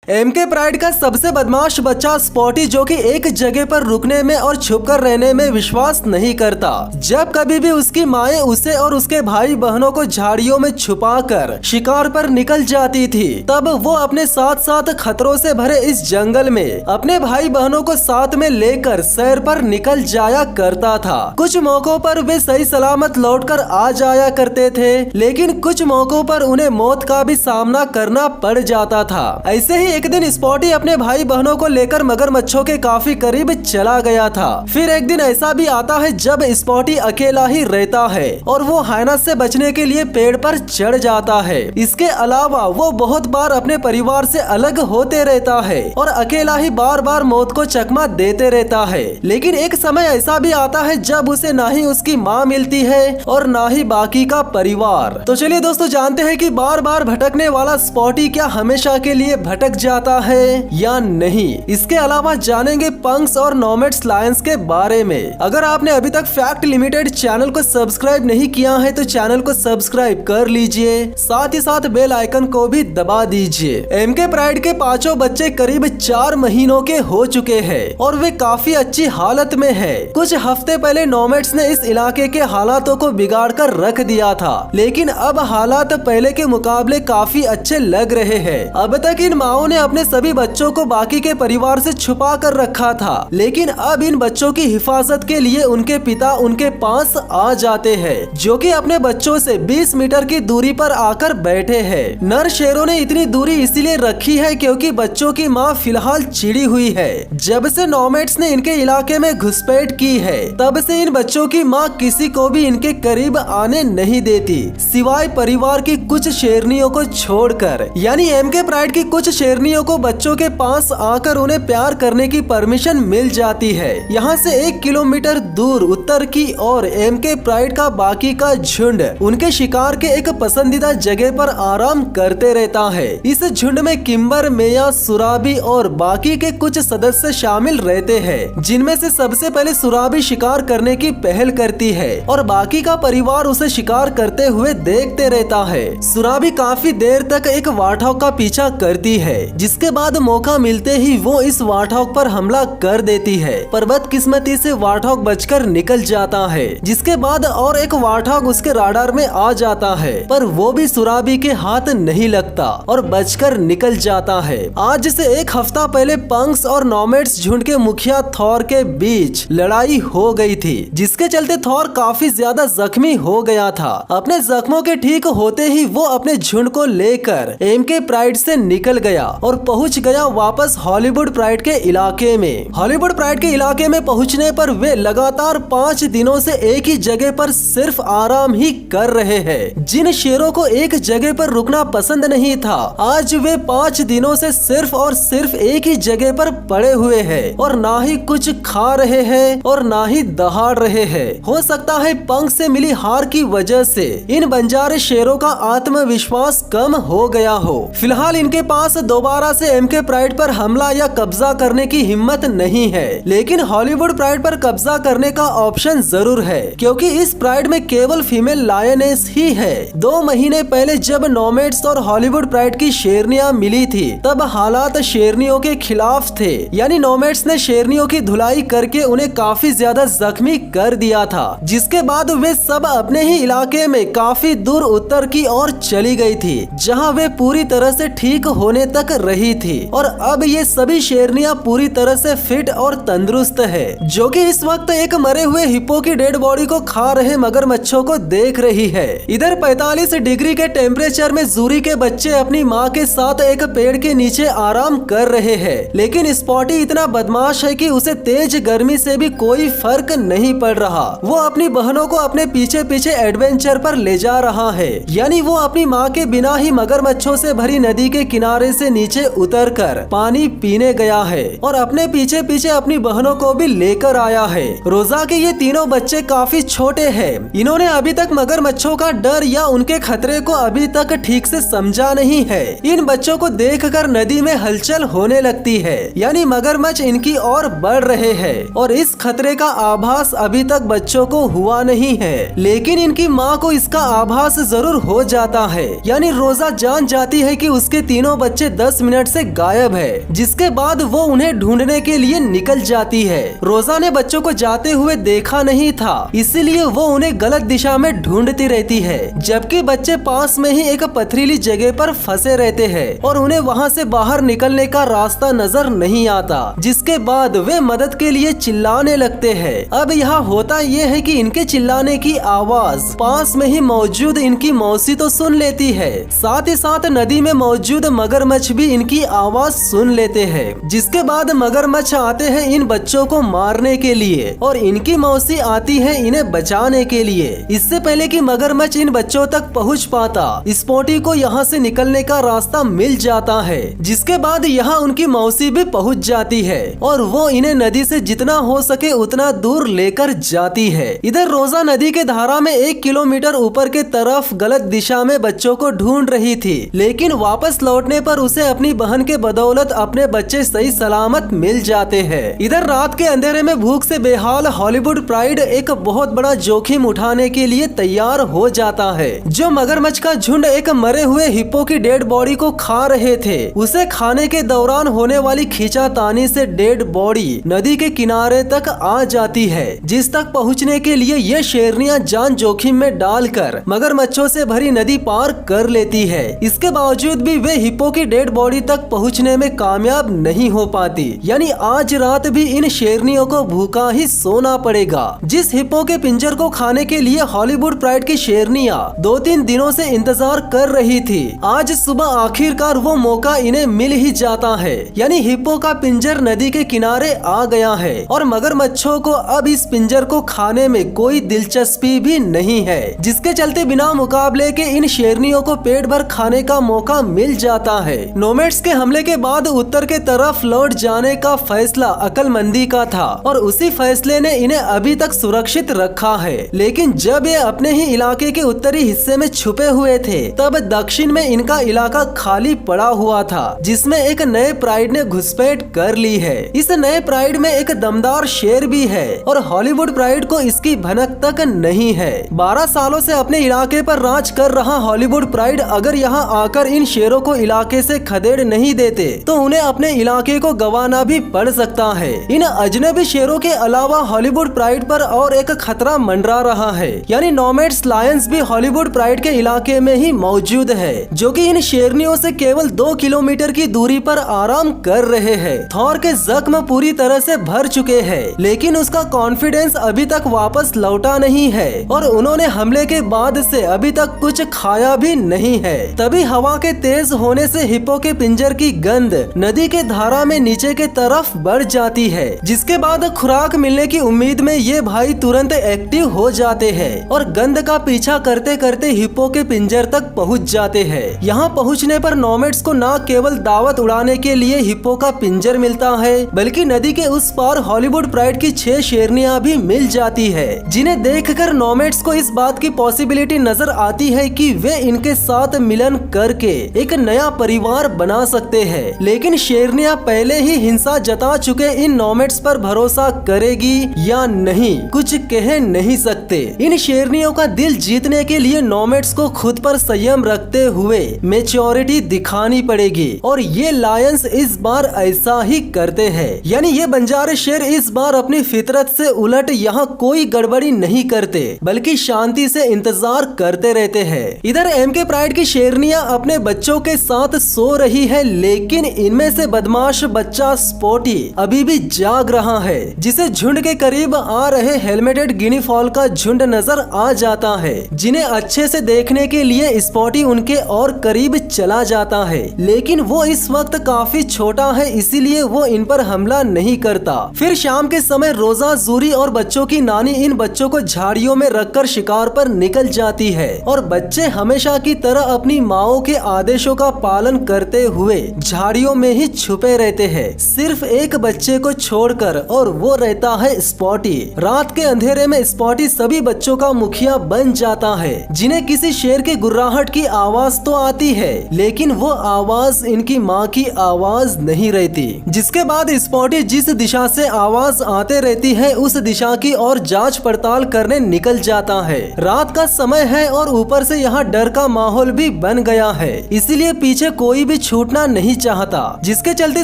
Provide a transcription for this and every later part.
MK pride का सबसे बदमाश बच्चा स्पॉटी, जो कि एक जगह पर रुकने में और छुपकर रहने में विश्वास नहीं करता। जब कभी भी उसकी माएं उसे और उसके भाई बहनों को झाड़ियों में छुपाकर शिकार पर निकल जाती थी, तब वो अपने साथ साथ खतरों से भरे इस जंगल में अपने भाई बहनों को साथ में लेकर सैर पर निकल जाया करता था। कुछ मौकों पर वे सही सलामत लौटकर आ जाया करते थे, लेकिन कुछ मौकों पर उन्हें मौत का भी सामना करना पड़ जाता था। ऐसे ही एक दिन स्पॉटी अपने भाई बहनों को लेकर मगरमच्छों के काफी करीब चला गया था। फिर एक दिन ऐसा भी आता है जब स्पॉटी अकेला ही रहता है और वो हाइनस से बचने के लिए पेड़ पर चढ़ जाता है। इसके अलावा वो बहुत बार अपने परिवार से अलग होते रहता है और अकेला ही बार बार मौत को चकमा देते रहता है। लेकिन एक समय ऐसा भी आता है जब उसे ना ही उसकी माँ मिलती है और ना ही बाकी का परिवार। तो चलिए दोस्तों, जानते हैं कि बार बार भटकने वाला स्पॉटी क्या हमेशा के लिए भटक जाता है या नहीं। इसके अलावा जानेंगे पंक्स और नोमैड्स लायंस के बारे में। अगर आपने अभी तक फैक्ट लिमिटेड चैनल को सब्सक्राइब नहीं किया है तो चैनल को सब्सक्राइब कर लीजिए, साथ ही साथ बेल आइकन को भी दबा दीजिए। एमके प्राइड के पांचों बच्चे करीब 4 महीनों के हो चुके हैं और वे काफी अच्छी हालत में है। कुछ हफ्ते पहले नोमैड्स ने इस इलाके के हालातों को बिगाड़ कर रख दिया था, लेकिन अब हालात पहले के मुकाबले काफी अच्छे लग रहे हैं। अब तक इन माओ ने अपने सभी बच्चों को बाकी के परिवार से छुपा कर रखा था, लेकिन अब इन बच्चों की हिफाजत के लिए उनके पिता उनके पास आ जाते हैं, जो कि अपने बच्चों से 20 मीटर की दूरी पर आकर बैठे हैं। नर शेरों ने इतनी दूरी इसीलिए रखी है क्योंकि बच्चों की माँ फिलहाल चिड़ी हुई है। जब से नोमैड्स ने इनके इलाके में घुसपैठ की है, तब से इन बच्चों की माँ किसी को भी इनके करीब आने नहीं देती, सिवाय परिवार की कुछ शेरनियों को छोड़कर। यानी एमके प्राइड की कुछ शेरनियों को बच्चों के पास आकर उन्हें प्यार करने की परमिशन मिल जाती है। यहाँ से 1 किलोमीटर दूर उत्तर की ओर एमके प्राइड का बाकी का झुंड उनके शिकार के एक पसंदीदा जगह पर आराम करते रहता है। इस झुंड में किम्बर, मेया, सुराबी और बाकी के कुछ सदस्य शामिल रहते हैं, जिनमें से सबसे पहले सुराबी शिकार करने की पहल करती है और बाकी का परिवार उसे शिकार करते हुए देखते रहता है। सुराबी काफी देर तक एक वार्ठॉग का पीछा करती है, जिसके बाद मौका मिलते ही वो इस वार्ठॉग पर हमला कर देती है, पर बदकिस्मती से वार्ठॉग बचकर निकल जाता है। जिसके बाद और एक वार्ठॉग उसके राडार में आ जाता है, पर वो भी सुराबी के हाथ नहीं लगता और बचकर निकल जाता है। आज से 1 हफ्ता पहले पंक्स और नोमैड्स झुंड के मुखिया थॉर के बीच लड़ाई हो गई थी, जिसके चलते थॉर काफी ज्यादा जख्मी हो गया था। अपने जख्मों के ठीक होते ही वो अपने झुंड को लेकर एमके प्राइड से निकल गया और पहुंच गया वापस हॉलीवुड प्राइड के इलाके में। हॉलीवुड प्राइड के इलाके में पहुंचने पर वे लगातार 5 दिनों से एक ही जगह पर सिर्फ आराम ही कर रहे हैं। जिन शेरों को एक जगह पर रुकना पसंद नहीं था, आज वे 5 दिनों से सिर्फ और सिर्फ एक ही जगह पर पड़े हुए हैं और ना ही कुछ खा रहे हैं और ना ही दहाड़ रहे हैं। हो सकता है पंख से मिली हार की वजह से इन बंजारे शेरों का आत्मविश्वास कम हो गया हो। फिलहाल इनके पास दोबारा से एमके प्राइड पर हमला या कब्जा करने की हिम्मत नहीं है, लेकिन हॉलीवुड प्राइड पर कब्जा करने का ऑप्शन जरूर है, क्योंकि इस प्राइड में केवल फीमेल लायनेस ही है। 2 महीने पहले जब नोमैड्स और हॉलीवुड प्राइड की शेरनियां मिली थी, तब हालात शेरनियों के खिलाफ थे। यानी नोमैड्स ने शेरनियों की धुलाई करके उन्हें काफी ज्यादा जख्मी कर दिया था, जिसके बाद वे सब अपने ही इलाके में काफी दूर उत्तर की ओर चली गई थी, जहां वे पूरी तरह से ठीक होने तक रही थी। और अब ये सभी शेरनियां पूरी तरह से फिट और तंदुरुस्त है, जो कि इस वक्त एक मरे हुए हिप्पो की डेड बॉडी को खा रहे मगरमच्छों को देख रही है। इधर 45 डिग्री के टेम्परेचर में जूरी के बच्चे अपनी माँ के साथ एक पेड़ के नीचे आराम कर रहे हैं, लेकिन स्पॉटी इतना बदमाश है कि उसे तेज गर्मी से भी कोई फर्क नहीं पड़ रहा। वो अपनी बहनों को अपने पीछे पीछे एडवेंचर पर ले जा रहा है। यानी वो अपनी माँ के बिना ही मगरमच्छों से भरी नदी के किनारे से नीचे उतरकर पानी पीने गया है और अपने पीछे पीछे अपनी बहनों को भी लेकर आया है। रोजा के ये तीनों बच्चे काफी छोटे हैं। इन्होंने अभी तक मगरमच्छों का डर या उनके खतरे को अभी तक ठीक से समझा नहीं है। इन बच्चों को देखकर नदी में हलचल होने लगती है, यानी मगरमच्छ इनकी ओर बढ़ रहे हैं और इस खतरे का आभास अभी तक बच्चों को हुआ नहीं है, लेकिन इनकी माँ को इसका आभास जरूर हो जाता है। यानी रोजा जान जाती है कि उसके तीनों बच्चे 10 मिनट से गायब है, जिसके बाद वो उन्हें ढूंढने के लिए निकल जाती है। रोजा ने बच्चों को जाते हुए देखा नहीं था, इसीलिए वो उन्हें गलत दिशा में ढूंढती रहती है, जबकि बच्चे पास में ही एक पथरीली जगह पर फंसे रहते हैं और उन्हें वहाँ से बाहर निकलने का रास्ता नजर नहीं आता, जिसके बाद वे मदद के लिए चिल्लाने लगते हैं। अब यहाँ होता ये है कि इनके चिल्लाने की आवाज पास में ही मौजूद इनकी मौसी तो सुन लेती है, साथ ही साथ नदी में मौजूद मगरमच्छ भी इनकी आवाज सुन लेते हैं, जिसके बाद मगरमच्छ आते हैं इन बच्चों को मारने के लिए और इनकी मौसी आती है इन्हें बचाने के लिए। इससे पहले कि मगरमच्छ इन बच्चों तक पहुंच पाता, स्पॉटी को यहाँ से निकलने का रास्ता मिल जाता है, जिसके बाद यहाँ उनकी मौसी भी पहुंच जाती है और वो इन्हें नदी से जितना हो सके उतना दूर लेकर जाती है। इधर रोजा नदी के धारा में 1 किलोमीटर ऊपर के तरफ गलत दिशा में बच्चों को ढूंढ रही थी, लेकिन वापस लौटने पर उसे अपनी बहन के बदौलत अपने बच्चे सही सलामत मिल जाते हैं। इधर रात के अंधेरे में भूख से बेहाल हॉलीवुड प्राइड एक बहुत बड़ा जोखिम उठाने के लिए तैयार हो जाता है। जो मगरमच्छ का झुंड एक मरे हुए हिप्पो की डेड बॉडी को खा रहे थे, उसे खाने के दौरान होने वाली खींचातानी से डेड बॉडी नदी के किनारे तक आ जाती है, जिस तक पहुंचने के लिए ये शेरनियां जान जोखिम में डालकर मगरमच्छों से भरी नदी पार कर लेती है। इसके बावजूद भी वे हिप्पो की डेड बॉडी तक पहुंचने में कामयाब नहीं हो पाती, यानी आज रात भी इन शेरनियों को भूखा ही सोना पड़ेगा। जिस हिप्पो के पिंजर को खाने के लिए हॉलीवुड प्राइड की शेरनियां 2-3 दिनों से इंतजार कर रही थी, आज सुबह आखिरकार वो मौका इन्हें मिल ही जाता है, यानी हिप्पो का पिंजर नदी के किनारे आ गया है और मगरमच्छों को अब इस पिंजर को खाने में कोई दिलचस्पी भी नहीं है, जिसके चलते बिना मुकाबले के इन शेरनियों को पेट भर खाने का मौका मिल जाता है। नोमैड्स के हमले के बाद उत्तर के तरफ लौट जाने का फैसला अक्लमंदी का था और उसी फैसले ने इन्हें अभी तक सुरक्षित रखा है, लेकिन जब ये अपने ही इलाके के उत्तरी हिस्से में छुपे हुए थे, तब दक्षिण में इनका इलाका खाली पड़ा हुआ था, जिसमें एक नए प्राइड ने घुसपैठ कर ली है। इस नए प्राइड में एक दमदार शेर भी है और हॉलीवुड प्राइड को इसकी भनक तक नहीं है। 12 सालों से अपने इलाके पर राज कर रहा हॉलीवुड प्राइड अगर यहाँ आकर इन शेरों को इलाके से खदेड़ नहीं देते तो उन्हें अपने इलाके को गंवाना भी पड़ सकता है। इन अजनबी शेरों के अलावा हॉलीवुड प्राइड पर और एक खतरा मंडरा रहा है, यानी नोमैड्स लायंस भी हॉलीवुड प्राइड के इलाके में ही मौजूद है, जो कि इन शेरनियों से केवल 2 किलोमीटर की दूरी पर आराम कर रहे हैं। थॉर के जख्म पूरी तरह से भर चुके हैं, लेकिन उसका कॉन्फिडेंस अभी तक वापस लौटा नहीं है और उन्होंने हमले के बाद से अभी तक कुछ खाया भी नहीं है। तभी हवा के तेज होने से हिप्पो के पिंजर की गंध नदी के धारा में नीचे के तरफ बढ़ जाती है, जिसके बाद खुराक मिलने की उम्मीद में ये भाई तुरंत एक्टिव हो जाते हैं और गंध का पीछा करते करते हिप्पो के पिंजर तक पहुंच जाते हैं। यहाँ पहुँचने पर नोमैड्स को न केवल दावत उड़ाने के लिए हिप्पो का पिंजर मिलता है, बल्कि नदी के उस पार हॉलीवुड प्राइड की 6 शेरनियां भी मिल जाती है, जिन्हें देखकर नोमैड्स को इस बात की पॉसिबिलिटी नजर आती है कि वे इनके साथ मिलन करके एक नया परिवार बना सकते हैं। लेकिन शेरनियां पहले ही हिंसा जता चुके इन नोमैड्स पर भरोसा करेगी या नहीं, कुछ कह नहीं सकते। इन शेरनियों का दिल जीतने के लिए नोमैड्स को खुद पर संयम रखते हुए मैच्योरिटी दिखानी पड़ेगी और ये लायंस इस बार ऐसा ही करते हैं, यानी ये बंजारे शेर इस बार अपनी फितरत से उलट यहाँ कोई गड़बड़ी नहीं करते, बल्कि शांति से इंतजार करते रहते हैं। इधर एमके प्राइड की शेरनियां अपने बच्चों के साथ सो रही है, लेकिन इनमें से बदमाश बच्चा स्पॉटी अभी भी जाग रहा है, जिसे झुंड के करीब आ रहे हेलमेटेड गिनी फॉल का झुंड नजर आ जाता है, जिन्हें अच्छे से देखने के लिए स्पॉटी उनके और करीब चला जाता है, लेकिन वो इस वक्त काफी छोटा है, इसीलिए वो इन पर हमला नहीं करता। फिर शाम के समय रोजा, जूरी और बच्चों की नानी इन बच्चों को झाड़ियों में रखकर शिकार पर निकल जाती है और बच्चे हमेशा की तरह अपनी माओ के आदेशों का पालन करते हुए झाड़ियों में ही छुपे रहते हैं, सिर्फ एक बच्चे को छोड़कर, और वो रहता है स्पॉटी। रात के अंधेरे में स्पॉटी सभी बच्चों का मुखिया बन जाता है, जिन्हें किसी शेर की गुर्राहट की आवाज तो आती है, लेकिन वो आवाज इनकी माँ की आवाज नहीं रहती। जिसके बाद स्पॉटी जिस दिशा से आवाज आते रहती है उस दिशा की और जांच पड़ताल करने निकल जाता है। रात का समय है और ऊपर से यहाँ डर का माहौल भी बन गया है, इसीलिए पीछे कोई भी छूटना नहीं चाहता, जिसके चलते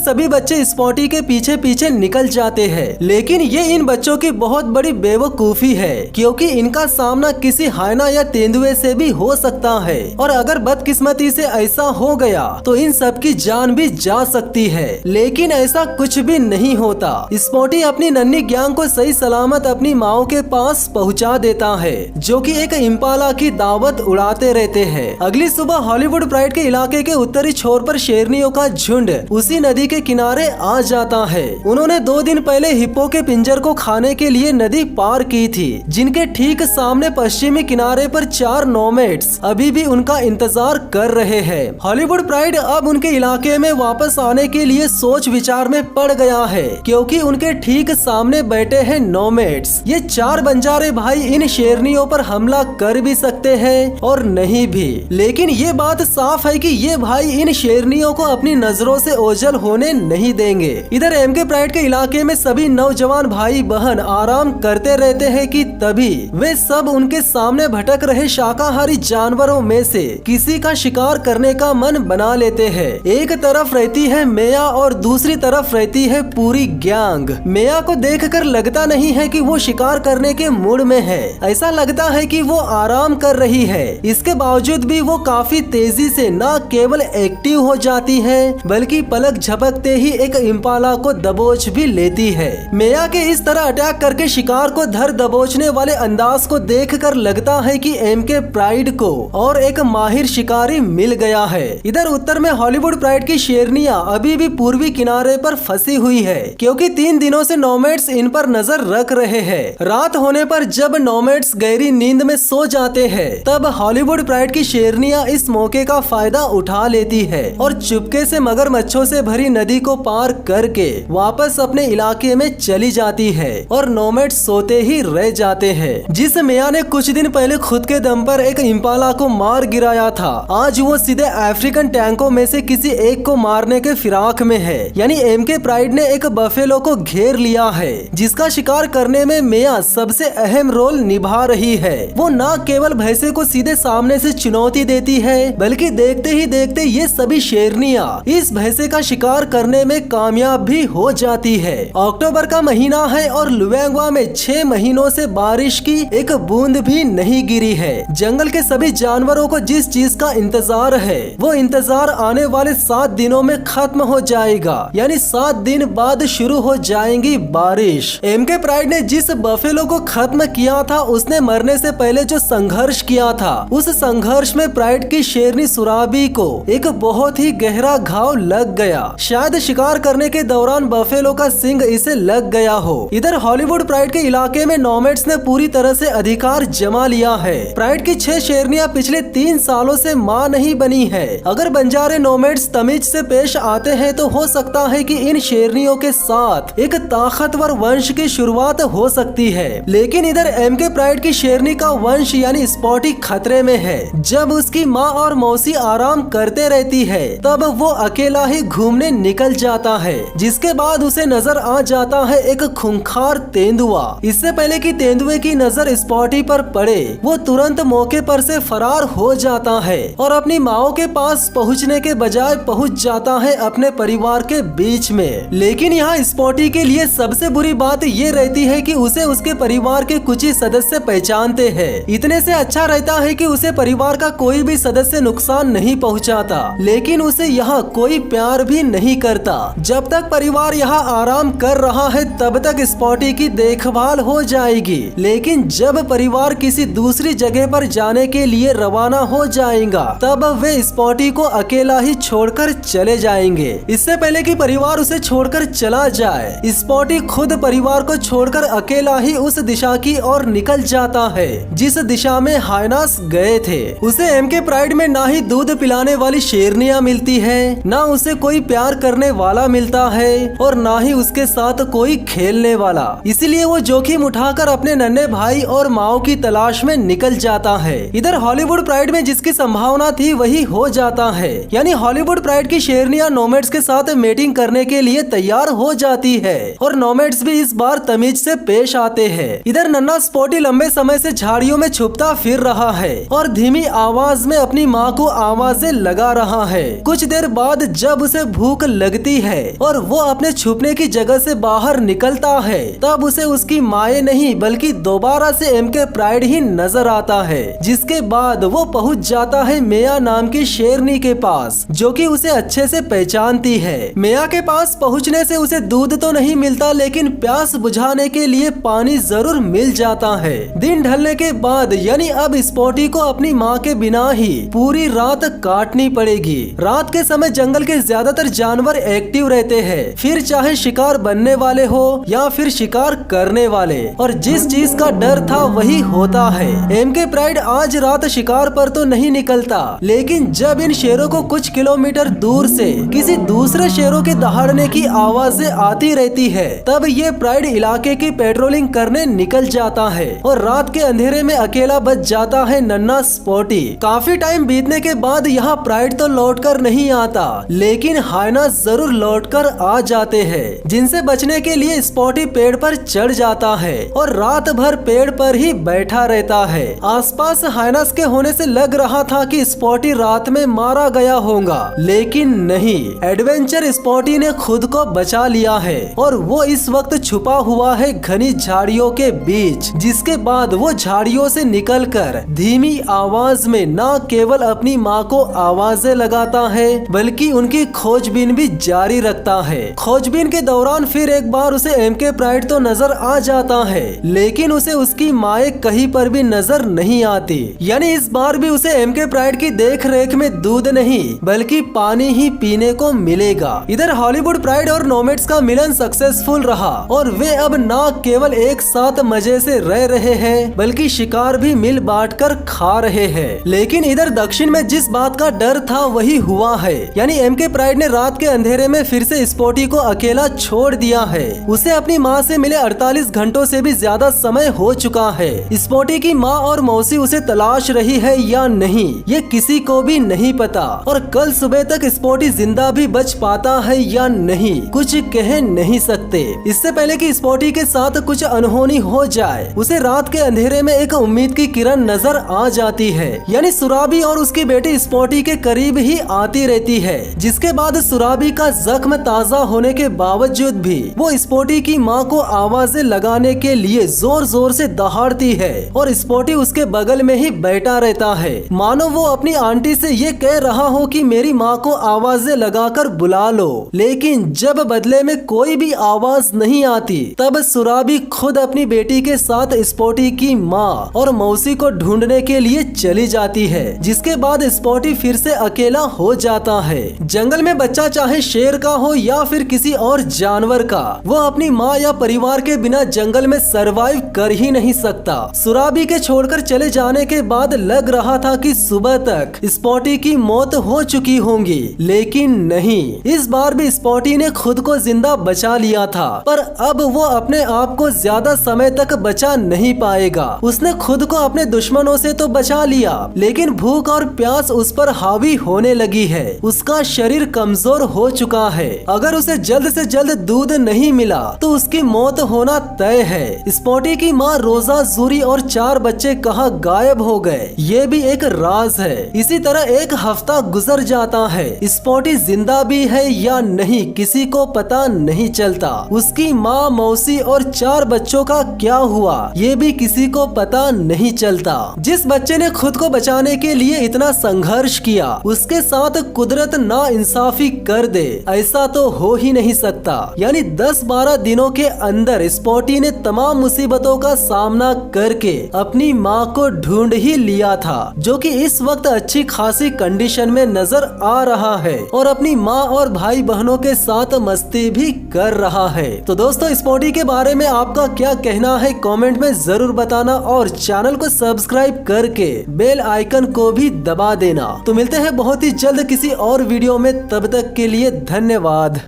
सभी बच्चे स्पॉटी के पीछे पीछे निकल जाते हैं। लेकिन ये इन बच्चों की बहुत बड़ी बेवकूफी है, क्योंकि इनका सामना किसी हाइना या तेंदुए से भी हो सकता है, और अगर बदकिस्मती से ऐसा हो गया तो इन सब की जान भी जा सकती है। लेकिन ऐसा कुछ भी नहीं होता। स्पॉटी अपनी नन्ही गैंग को सही सलामत अपनी माँ के पास पहुंचा देता है, जो कि एक इम्पाला की दावत उड़ाते रहते हैं। अगली सुबह हॉलीवुड प्राइड के इलाके के उत्तरी छोर पर शेरनियों का झुंड उसी नदी के किनारे आ जाता है। उन्होंने 2 दिन पहले हिप्पो के पिंजर को खाने के लिए नदी पार की थी, जिनके ठीक सामने पश्चिमी किनारे पर 4 नोमैड्स अभी भी उनका इंतजार कर रहे हैं। हॉलीवुड प्राइड अब उनके इलाके में वापस आने के लिए सोच विचार में पड़ गया है, क्योंकि उनके ठीक सामने बैठे हैं नोमैड्स। ये 4 बंजारे भाई इन शेरनियों पर हमला कर भी सकते हैं और नहीं भी, लेकिन ये बात साफ है कि ये भाई इन शेरनियों को अपनी नजरों से ओझल होने नहीं देंगे। इधर एमके प्राइड के इलाके में सभी नौजवान भाई बहन आराम करते रहते हैं कि तभी वे सब उनके सामने भटक रहे शाकाहारी जानवरों में से किसी का शिकार करने का मन बना लेते हैं। एक तरफ रहती है मेया और दूसरी तरफ रहती है पूरी गैंग। मेया को देखकर लगता नहीं है कि वो शिकार करने के मूड में है, ऐसा लगता है कि वो आराम कर रही है। इसके बावजूद भी वो काफी तेजी से न केवल एक्टिव हो जाती है, बल्कि पलक झपकते ही एक इम्पाला को दबोच भी लेती है। मेया के इस तरह अटैक करके शिकार को धर दबोचने वाले अंदाज को देखकर लगता है कि एमके प्राइड को और एक माहिर शिकारी मिल गया है। इधर उत्तर में हॉलीवुड प्राइड की शेरनियां अभी भी पूर्वी किनारे पर फंसी हुई है, क्योंकि 3 दिनों से नोमैड्स इन पर नजर रख रहे हैं। रात होने पर जब नोमैड्स गहरी नींद में सो जाते हैं, तब हॉलीवुड प्राइड की शेरनियां इस मौके का फायदा उठा लेती है और चुपके से मगरमच्छों से भरी नदी को पार करके वापस अपने इलाके में चली जाती है और नोमैड्स सोते ही रह जाते हैं। जिस मेया ने कुछ दिन पहले खुद के दम पर एक इम्पाला को मार गिराया था, आज वो सीधे अफ्रीकन टैंकों में से किसी एक को मारने के फिराक में है। यानी एमके प्राइड ने एक बफेलो को घेर लिया है, जिसका शिकार करने में मेया सबसे अहम रोल निभा रही है। वो न केवल भैंसे को सीधे सामने से चुनौती देती है, बल्कि देखते ही देखते ये सभी शेरनियां इस भैंसे का शिकार करने में कामयाब भी हो जाती है। अक्टूबर का महीना है और लुएंगवा में 6 महीनों से बारिश की एक बूंद भी नहीं गिरी है। जंगल के सभी जानवरों को जिस चीज का इंतजार है, वो इंतजार आने वाले 7 दिनों में खत्म हो जाएगा। यानी 7 दिन बाद शुरू हो जाएंगी बारिश। एमके प्राइड ने जिस बफेलो को खत्म किया था, उसने मरने से पहले जो संघर्ष किया था, उस संघर्ष में प्राइड की शेरनी सुराबी को एक बहुत ही गहरा घाव लग गया। शायद शिकार करने के दौरान बफेलो का सिंग इसे लग गया हो। इधर हॉलीवुड प्राइड के इलाके में नोमैड्स ने पूरी तरह से अधिकार जमा लिया है। प्राइड की 6 शेरनियां पिछले 3 सालों से मां नहीं बनी है। अगर बंजारे नोमैड्स तमीज से पेश आते हैं तो हो सकता है कि इन शेरनियों के साथ एक ताकतवर वंश की शुरुआत हो सकती है। लेकिन इधर एमके प्राइड की शेरनी का वंश यानी स्पॉटी खतरे में है। जब उसकी माँ और मौसी आराम करते रहती है, तब वो अकेला ही घूमने निकल जाता है, जिसके बाद उसे नजर आ जाता है एक खूंखार तेंदुआ। इससे पहले कि तेंदुए की नजर स्पॉटी पर पड़े, वो तुरंत मौके पर से फरार हो जाता है और अपनी माँ के पास पहुँचने के बजाय पहुँच जाता है अपने परिवार के बीच में। लेकिन यहाँ स्पॉटी के लिए सबसे बुरी बात ये रहती है कि उसे उसके परिवार के कुछ ही सदस्य पहचानते हैं। इतने से अच्छा रहता है कि उसे परिवार का कोई भी सदस्य नुकसान नहीं पहुँचाता, लेकिन उसे यहाँ कोई प्यार भी नहीं करता। जब तक परिवार यहाँ आराम कर रहा है, तब तक स्पॉटी की देखभाल हो जाएगी। लेकिन जब परिवार किसी दूसरी जगह पर जाने के लिए रवाना हो जाएगा, तब वे स्पॉटी को अकेला ही छोड़कर चले जाएंगे। इससे पहले कि परिवार उसे छोड़कर चला जाए, स्पॉटी खुद परिवार को छोड़कर अकेला ही उस दिशा की ओर निकल जाता है जिस दिशा में हाइनास गए थे। उसे एमके प्राइड में ना ही दूध पिलाने वाली शेरनियां मिलती है, ना उसे कोई प्यार करने वाला मिलता है और ना ही उसके साथ कोई खेलने वाला। इसलिए वो जोखिम उठाकर अपने नन्हे भाई और माँ की तलाश में निकल जाता है। इधर हॉलीवुड प्राइड में जिसकी संभावना थी वही हो जाता है। यानी हॉलीवुड प्राइड की शेरनियां नोमैड्स के साथ मीटिंग करने के लिए तैयार हो जाती है और नोमैड्स भी इस बार तमीज से पेश आते हैं। इधर नन्हा स्पॉटी लंबे समय से झाड़ियों में छुपता फिर रहा है और धीमी आवाज में अपनी माँ को आवाजें लगा रहा है। कुछ देर बाद जब उसे भूख लगती है और वो अपने छुपने की जगह से बाहर निकलता है, तब उसे उसकी माए नहीं बल्कि दोबारा से एमके प्राइड ही नजर आता है। जिसके बाद वो पहुंच जाता है मेया नाम की शेरनी के पास, जो कि उसे अच्छे से पहचानती है। मेया के पास पहुंचने से उसे दूध तो नहीं मिलता, लेकिन प्यास बुझाने के लिए पानी जरूर मिल जाता है। दिन ढलने के बाद यानी अब स्पॉटी को अपनी माँ के बिना ही पूरी रात काटनी पड़ेगी। रात के समय जंगल के ज्यादातर जानवर एक्टिव रहते हैं, फिर चाहे शिकार बनने वाले हो या फिर शिकार करने वाले, और जिस चीज का डर था वही होता है। एमके प्राइड आज रात शिकार पर तो नहीं निकलता, लेकिन जब इन शेरों को कुछ किलोमीटर दूर से किसी दूसरे शेरों के दहाड़ने की आवाजें आती रहती है, तब ये प्राइड इलाके की पेट्रोलिंग करने निकल जाता है और रात के अंधेरे में अकेला बच जाता है नन्हा स्पॉटी। काफी टाइम बीतने के बाद यहाँ प्राइड तो लौटकर नहीं आता, लेकिन हाइना जरूर लौटकर आ जाते हैं, जिनसे बचने के लिए स्पॉटी पेड़ पर चढ़ जाता है और रात भर पेड़ पर ही बैठा रहता है। आसपास हाइनास के होने से लग रहा था कि स्पॉटी रात में मारा गया होगा, लेकिन नहीं, एडवेंचर स्पॉटी ने खुद को बचा लिया है और वो इस वक्त छुपा हुआ है घनी झाड़ियों के बीच। जिसके बाद वो झाड़ियों से निकलकर धीमी आवाज में न केवल अपनी माँ को आवाजें लगाता है, बल्कि उनकी खोजबीन भी जारी रखता है। खोजबीन के दौरान फिर एक बार उसे एमके प्राइड तो नजर आ जाता है, लेकिन उसे उसकी माए कहीं पर भी नजर नहीं आती। यानी इस बार भी उसे एमके प्राइड की देख रेख में दूध नहीं बल्कि पानी ही पीने को मिलेगा। इधर हॉलीवुड प्राइड और नोमैड्स का मिलन सक्सेसफुल रहा और वे अब न केवल एक साथ मजे से रह रहे हैं, बल्कि शिकार भी मिल बांट कर खा रहे हैं। लेकिन इधर दक्षिण में जिस बात का डर था वही हुआ है, यानी एमके प्राइड ने रात के अंधेरे में फिर से स्पॉटी को अकेला छोड़ दिया है। उसे अपनी माँ से मिले 48 घंटों से भी ज्यादा समय हो चुका है। स्पॉटी की माँ और मौसी उसे तलाश रही है या नहीं, ये किसी को भी नहीं पता, और कल सुबह तक स्पॉटी जिंदा भी बच पाता है या नहीं, कुछ कह नहीं सकते। इससे पहले कि स्पॉटी के साथ कुछ अनहोनी हो जाए, उसे रात के अंधेरे में एक उम्मीद की किरण नजर आ जाती है। यानी सुराबी और उसकी बेटी स्पॉटी के करीब ही आती रहती है। जिसके बाद सुराबी का जख्म ताजा होने के बावजूद भी वो स्पॉटी की माँ को आवाजें लगाने के लिए जोर जोर से दहाड़ती है और स्पॉटी उसके बगल में ही बैठा रहता है, मानो वो अपनी आंटी से ये कह रहा हो कि मेरी माँ को आवाजें लगाकर बुला लो। लेकिन जब बदले में कोई भी आवाज नहीं आती, तब सुराबी खुद अपनी बेटी के साथ स्पॉटी की माँ और मौसी को ढूंढने के लिए चली जाती है। जिसके बाद स्पॉटी फिर से अकेला हो जाता है। जंगल में बच्चा चाहे शेर का हो या फिर किसी और जानवर का, वो अपनी माँ या परिवार के बिना जंगल में सरवाइव कर ही नहीं सकता। सुराबी के छोड़कर चले जाने के बाद लग रहा था कि सुबह तक स्पॉटी की मौत हो चुकी होंगी, लेकिन नहीं, इस बार भी स्पॉटी ने खुद को जिंदा बचा लिया था। पर अब वो अपने आप को ज्यादा समय तक बचा नहीं पाएगा। उसने खुद को अपने दुश्मनों से तो बचा लिया, लेकिन भूख और प्यास उस पर हावी होने लगी है। उसका शरीर कमजोर हो चुका है। अगर उसे जल्द से जल्द दूध नहीं मिला तो उसकी मौत होना तय है। स्पॉटी की माँ रोजा, जूरी और 4 बच्चे कहाँ गायब हो गए, ये भी एक राज है। इसी तरह एक हफ्ता गुजर जाता है। स्पॉटी जिंदा भी है या नहीं किसी को पता नहीं चलता। उसकी माँ, मौसी और 4 बच्चों का क्या हुआ ये भी किसी को पता नहीं चलता। जिस बच्चे ने खुद को बचाने के लिए इतना संघर्ष किया, उसके साथ कुदरत ना इंसाफी कर दे, ऐसा तो हो ही नहीं सकता। यानी 10-12 दिनों के अंदर स्पॉटी ने तमाम मुसीबतों का सामना करके अपनी माँ को ढूंढ ही लिया था, जो कि इस वक्त अच्छी खासी कंडीशन में नजर आ रहा है और अपनी माँ और भाई बहनों के साथ मस्ती भी कर रहा है। तो दोस्तों, स्पॉटी के बारे में आपका क्या कहना है कमेंट में जरूर बताना और चैनल को सब्सक्राइब करके बेल आइकन को भी दबा देना। तो मिलते हैं बहुत ही जल्द किसी और वीडियो में, तब तक के लिए धन्यवाद।